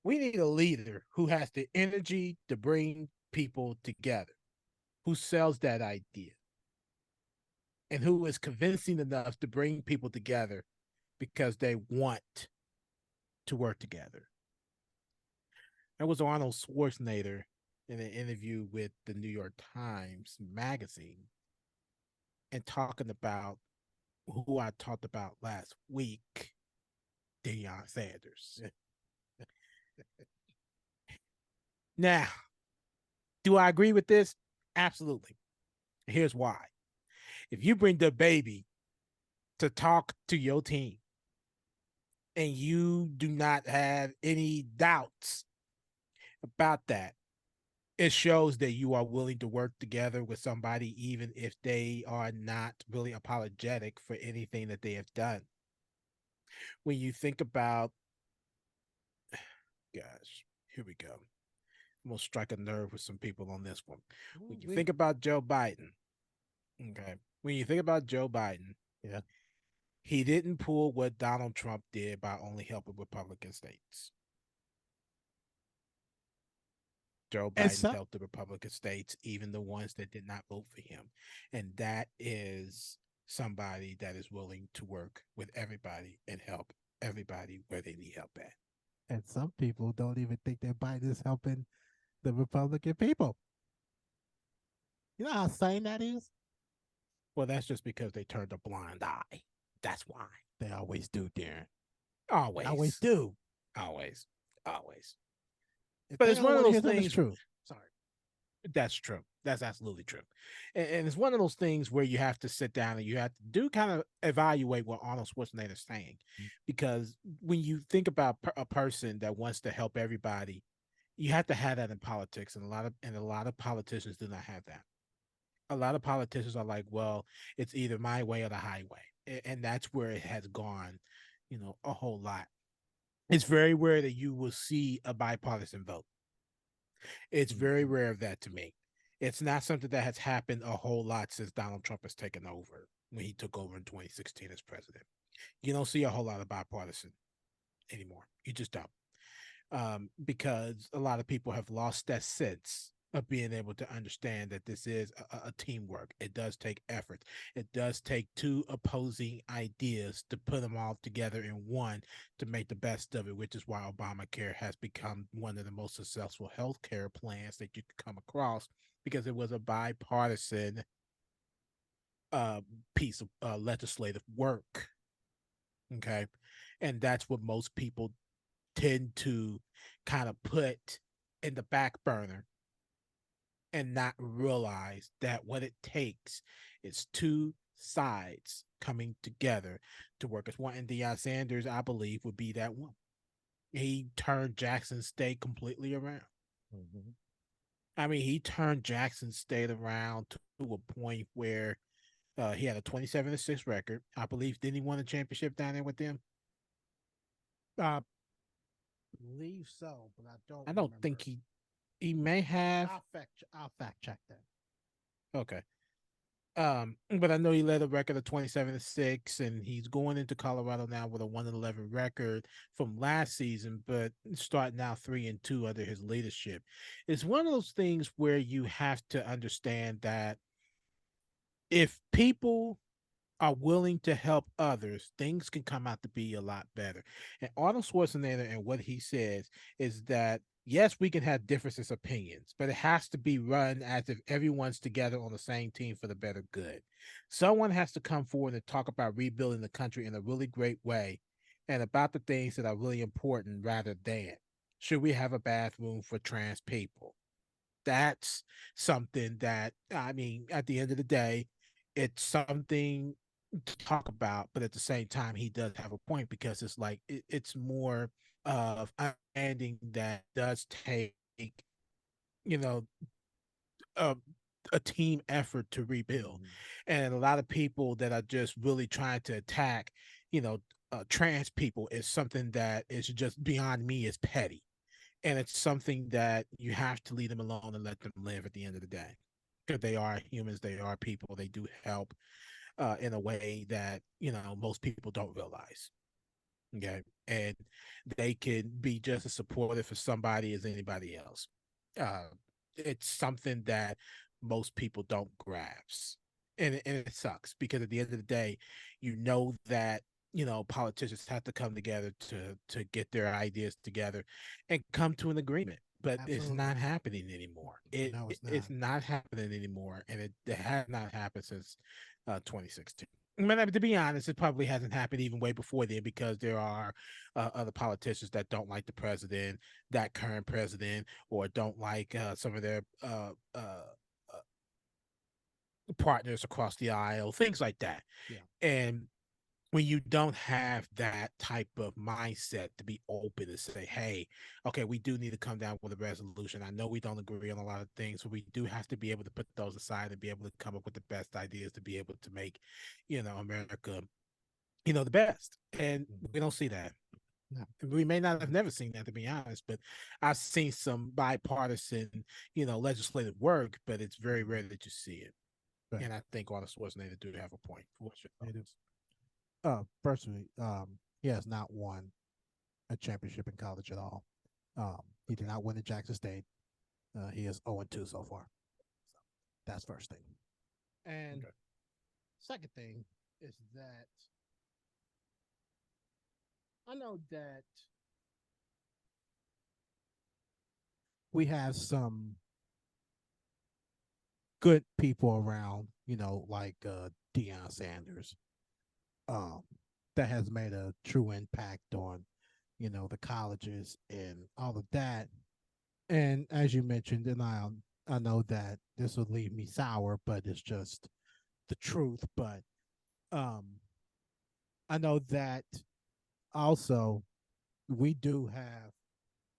We need a leader who has the energy to bring people together, who sells that idea, and who is convincing enough to bring people together because they want to work together. That was Arnold Schwarzenegger in an interview with the New York Times magazine and talking about who I talked about last week, Deion Sanders. Now, do I agree with this? Absolutely. Here's why. If you bring DaBaby to talk to your team and you do not have any doubts about that, it shows that you are willing to work together with somebody, even if they are not really apologetic for anything that they have done. When you think about, gosh, here we go. I'm going to strike a nerve with some people on this one. When you think about Joe Biden, okay, when you think about Joe Biden, Yeah. he didn't pull what Donald Trump did by only helping Republican states. Joe And Biden some helped the Republican states, even the ones that did not vote for him. And that is somebody that is willing to work with everybody and help everybody where they need help at. and some people don't even think that Biden is helping the Republican people. You know how sane that is? Well, that's just because they turned a blind eye. That's why. They always do, Darren. They always Always, do. always, always. If But they it's don't one of want to those hear something that's things. true. Sorry. That's true. That's absolutely true. And it's one of those things where you have to sit down and you have to do kind of evaluate what Arnold Schwarzenegger is saying. Because when you think about a person that wants to help everybody, you have to have that in politics. And a lot of politicians do not have that. A lot of politicians are like, well, it's either my way or the highway. And that's where it has gone, a whole lot. It's very rare that you will see a bipartisan vote. It's very Mm-hmm. rare of that to me. It's not something that has happened a whole lot since Donald Trump has taken over when he took over in 2016 as president. You don't see a whole lot of bipartisan anymore. You just don't. Because a lot of people have lost that sense of being able to understand that this is a teamwork. It does take effort. It does take two opposing ideas to put them all together in one to make the best of it, which is why Obamacare has become one of the most successful healthcare plans that you could come across because it was a bipartisan uh, piece of legislative work. Okay. And that's what most people tend to kind of put in the back burner and not realize that what it takes is two sides coming together to work as one. And Deion Sanders, I believe, would be that one. He turned Jackson State completely around. Mm-hmm. I mean, he turned Jackson State around to a point where he had a 27-6 record. I believe, didn't he win a championship down there with them? I believe so, but I don't I don't think remember. he may have. I'll fact check that. Okay. But I know he led a record of 27-6, and he's going into Colorado now with a 1-11 record from last season, but starting now 3-2 under his leadership. It's one of those things where you have to understand that if people are willing to help others, things can come out to be a lot better. And Arnold Schwarzenegger and what he says is that yes, we can have differences of opinions, but it has to be run as if everyone's together on the same team for the better good. Someone has to come forward and talk about rebuilding the country in a really great way and about the things that are really important rather than should we have a bathroom for trans people? That's something that, I mean, at the end of the day, it's something to talk about, but at the same time, he does have a point because it's like it's more of understanding that does take, you know, a, a team effort to rebuild, Mm-hmm. and a lot of people that are just really trying to attack, trans people is something that is just beyond me is petty, and it's something that you have to leave them alone and let them live at the end of the day because they are humans, they are people, they do help in a way that most people don't realize. Okay. And they can be just as supportive for somebody as anybody else. Uh, it's something that most people don't grasp. And it sucks because at the end of the day, you know that politicians have to come together to get their ideas together and come to an agreement, but it's Absolutely. not happening anymore. No, it's It's not. not happening anymore, and it has not happened since 2016. I mean, to be honest, it probably hasn't happened even way before then because there are other politicians that don't like the president, that current president, or don't like some of their partners across the aisle, things like that. Yeah. And when you don't have that type of mindset to be open and say, hey, okay, we do need to come down with a resolution. I know we don't agree on a lot of things, but we do have to be able to put those aside and be able to come up with the best ideas to be able to make, America, the best. And Mhm. we don't see that. No. We may not have never seen that, to be honest, but I've seen some bipartisan, legislative work, but it's very rare that you see it. Right. And I think Arnold Schwarzenegger do have a point. What's your They do. thoughts? Personally, he has not won a championship in college at all. He did not win at Jackson State. He is 0-2 so far. So that's first thing. And Okay. second thing is that I know that we have some good people around, like Deion Sanders, um, that has made a true impact on, the colleges and all of that. And as you mentioned, and I know that this will leave me sour, but it's just the truth. But um, I know that also we do have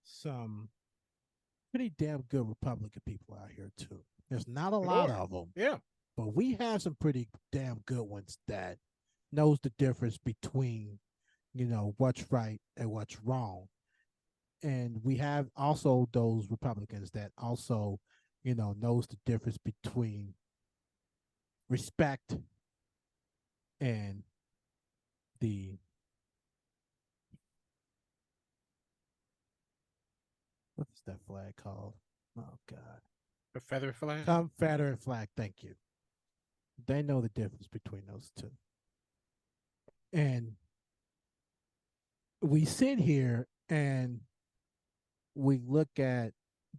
some pretty damn good Republican people out here too. There's not a lot Sure. of them, Yeah. but we have some pretty damn good ones that knows the difference between what's right and what's wrong. And we have also those Republicans that also knows the difference between respect and the what's that flag called? Oh God, Confederate flag. Confederate flag. Thank you. They know the difference between those two. And we sit here and we look at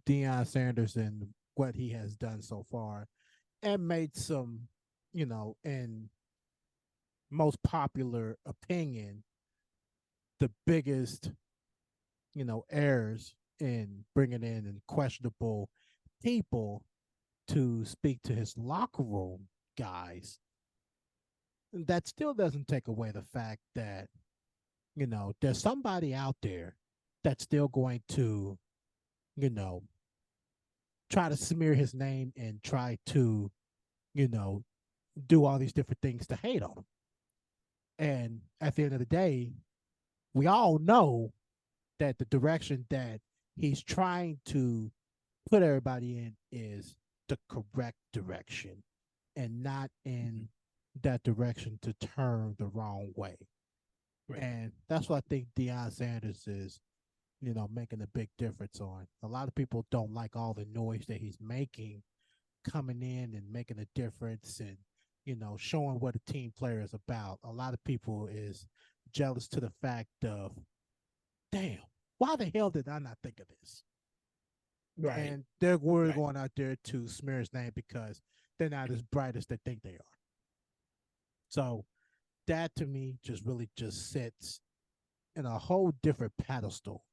Deion Sanders and what he has done so far and made some, in most popular opinion, the biggest, errors in bringing in and questionable people to speak to his locker room guys. That still doesn't take away the fact that, there's somebody out there that's still going to, you know, try to smear his name and try to, you know, do all these different things to hate on him. And at the end of the day, we all know that the direction that he's trying to put everybody in is the correct direction and not Mhm. in that direction to turn the wrong way. Right. And that's what I think Deion Sanders is, making a big difference on. A lot of people don't like all the noise that he's making coming in and making a difference and, showing what a team player is about. A lot of people is jealous to the fact of, damn, why the hell did I not think of this? Right. And we're Right. going out there to smear his name because they're not as bright as they think they are. So that to me just really just sits in a whole different pedestal,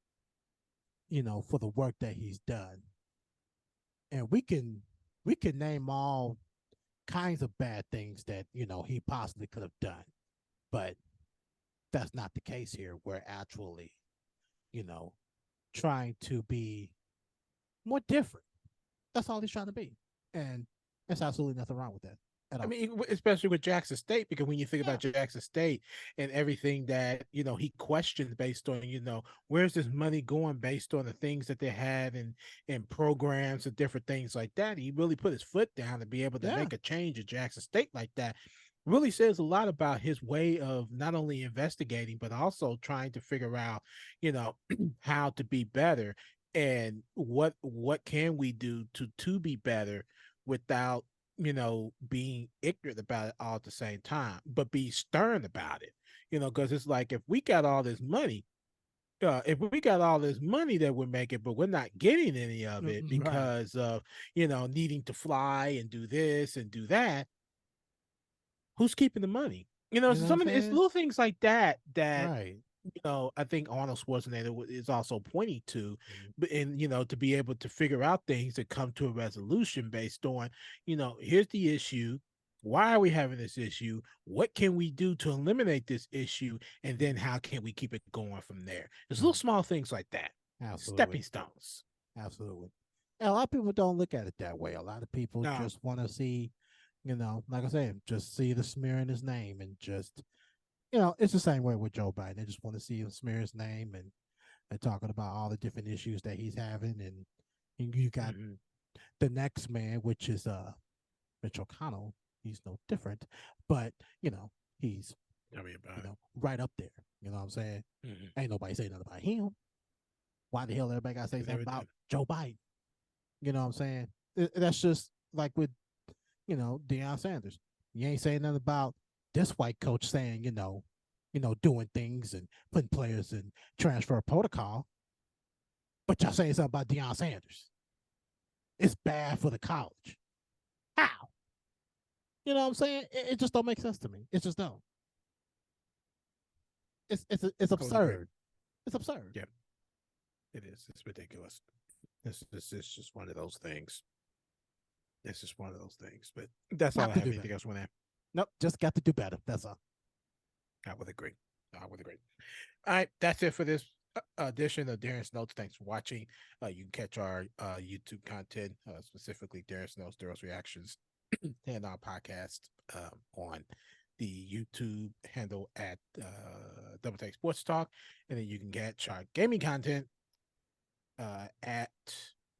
for the work that he's done. And we can name all kinds of bad things that, he possibly could have done. But that's not the case here. We're actually, you know, trying to be more different. That's all he's trying to be. And there's absolutely nothing wrong with that at I all. mean, especially with Jackson State, because when you think Yeah. about Jackson State and everything that he questioned based on where's this money going based on the things that they had in programs and different things like that, he really put his foot down to be able to Yeah. make a change at Jackson State like that. really says a lot about his way of not only investigating but also trying to figure out, you know, how to be better and what can we do to be better without, you know, being ignorant about it all at the same time, but be stern about it. You know, because it's like if we got all this money, if we got all this money that we're making, but we're not getting any of it Right. because of, you know, needing to fly and do this and do that, who's keeping the money? You know, You so know what I'm some of it's saying? little things like that that, Right. you know, I think Arnold Schwarzenegger is also pointing to, Mhm. but and you know, to be able to figure out things that come to a resolution based on, you know, here's the issue. Why are we having this issue? What can we do to eliminate this issue? And then how can we keep it going from there? There's little Right. small things like that, Absolutely. stepping stones. Absolutely. And a lot of people don't look at it that way. A lot of people No, just want to see, like I said, just see the smear in his name and just, it's the same way with Joe Biden. They just want to see him smear his name and talking about all the different issues that he's having. And you got mm-hmm. the next man, which is Mitch McConnell. He's no different, but he's Tell me about it. right up there. You know what I'm saying? Mm-hmm. Ain't nobody saying nothing about him. Why the hell everybody got to say They something never do. about Joe Biden? You know what I'm saying? That's just like with Deion Sanders. You ain't saying nothing about this white coach saying doing things and putting players in transfer protocol, but y'all saying something about Deion Sanders. It's bad for the college. How? You know what I'm saying? It just don't make sense to me. It just don't. It's I would agree. absurd. It's absurd. Yeah, it is. It's ridiculous. This is just one of those things. It's just one of those things. But that's all Got I to have. do Anything better. else on that? Nope, just got to do better. That's all. I would agree. I would agree. All right, that's it for this edition of Darren's Notes. Thanks for watching. You can catch our YouTube content, specifically Darren's Notes, Darren's Reactions, and our podcast on the YouTube handle at Double Take Sports Talk. And then you can catch our gaming content at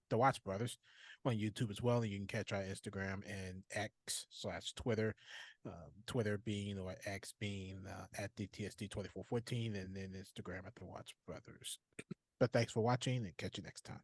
the Watch Brothers on YouTube as well. And you can catch our Instagram and X/Twitter. Twitter being or X being at DTSD2414, and then Instagram at the Watch Brothers. But thanks for watching and catch you next time.